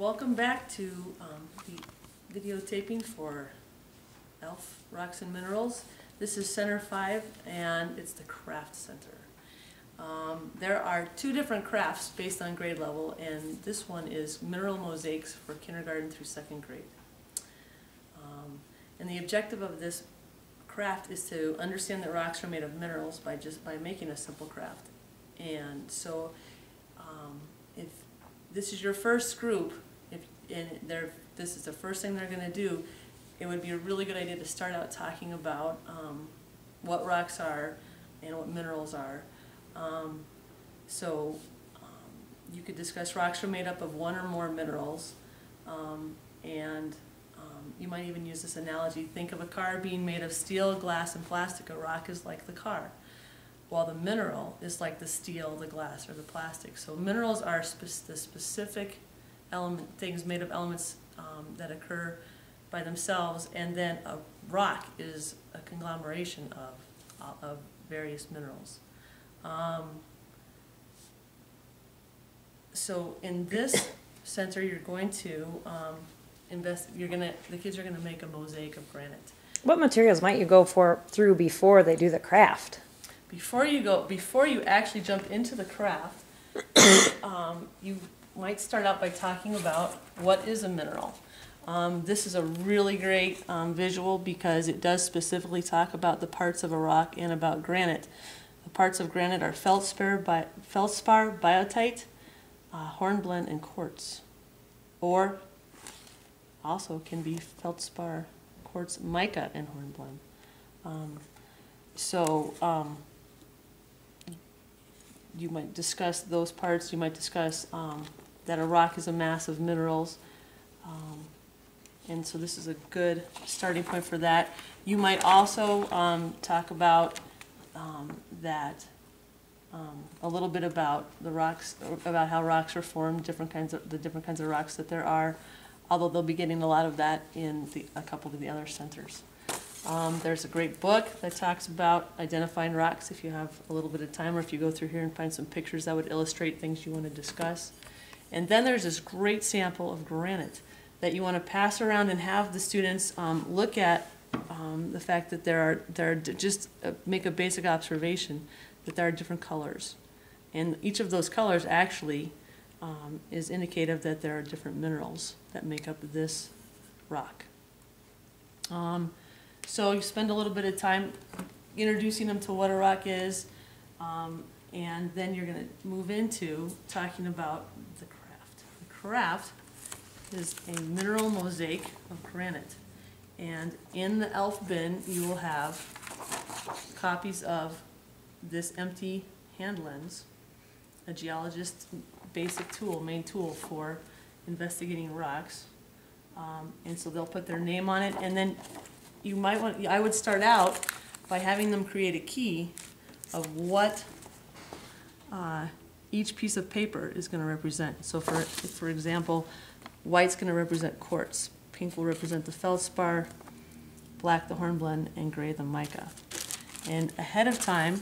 Welcome back to the videotaping for ELF Rocks and Minerals. This is Center 5 and it's the Craft Center. There are two different crafts based on grade level, and this one is mineral mosaics for kindergarten through second grade. And the objective of this craft is to understand that rocks are made of minerals by making a simple craft. And so if this is your first group, this is the first thing they're going to do, it would be a really good idea to start out talking about what rocks are and what minerals are. You could discuss rocks are made up of one or more minerals, and you might even use this analogy. Think of a car being made of steel, glass, and plastic. A rock is like the car, while the mineral is like the steel, the glass, or the plastic. So minerals are the specific things made of elements that occur by themselves, and then a rock is a conglomeration of various minerals. So in this center, you're going to the kids are going to make a mosaic of granite. What materials might you go through before they do the craft? Before you actually jump into the craft, you might start out by talking about what is a mineral. This is a really great visual because it does specifically talk about the parts of a rock and about granite. The parts of granite are feldspar, biotite, hornblende, and quartz. Or also can be feldspar, quartz, mica, and hornblende. You might discuss those parts. You might discuss that a rock is a mass of minerals. And so this is a good starting point for that. You might also talk about a little bit about the rocks, about how rocks are formed, the different kinds of rocks that there are, although they'll be getting a lot of that in a couple of the other centers. There's a great book that talks about identifying rocks if you have a little bit of time, or if you go through here and find some pictures that would illustrate things you want to discuss. And then there's this great sample of granite that you want to pass around and have the students look at the fact that make a basic observation that there are different colors. And each of those colors actually is indicative that there are different minerals that make up this rock. So you spend a little bit of time introducing them to what a rock is, and then you're going to move into talking about the craft. The craft is a mineral mosaic of granite. And in the ELF bin, you will have copies of this empty hand lens, a geologist's basic tool, main tool for investigating rocks. And so they'll put their name on it, and then I would start out by having them create a key of what each piece of paper is going to represent. So for example, white's going to represent quartz, pink will represent the feldspar, black the hornblende, and gray the mica. And ahead of time,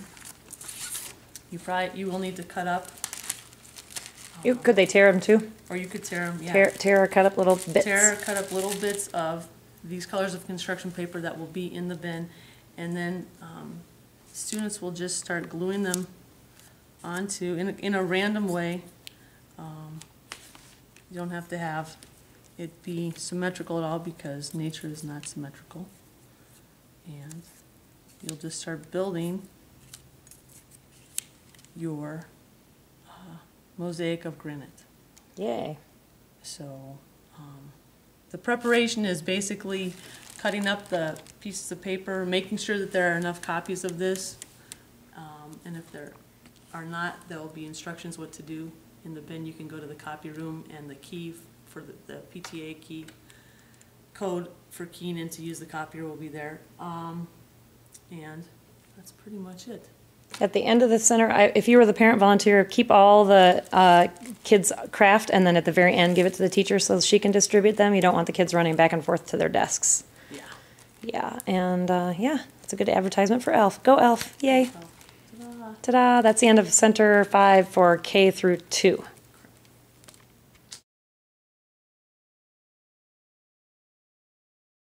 you will need to cut up. Could they tear them too? Or you could tear them, yeah. Tear or cut up little bits? Tear or cut up little bits of these colors of construction paper that will be in the bin, and then students will just start gluing them onto, in a random way. You don't have to have it be symmetrical at all because nature is not symmetrical. And you'll just start building your mosaic of granite. Yay. So the preparation is basically cutting up the pieces of paper, making sure that there are enough copies of this, and if there are not, there will be instructions what to do in the bin. You can go to the copy room, and the key for the PTA key code for keying in to use the copier will be there, and that's pretty much it. At the end of the center, if you were the parent volunteer, keep all the kids' craft, and then at the very end, give it to the teacher so she can distribute them. You don't want the kids running back and forth to their desks. Yeah. Yeah, and yeah, it's a good advertisement for ELF. Go ELF! Yay! Ta-da! Ta-da! That's the end of Center 5 for K through 2.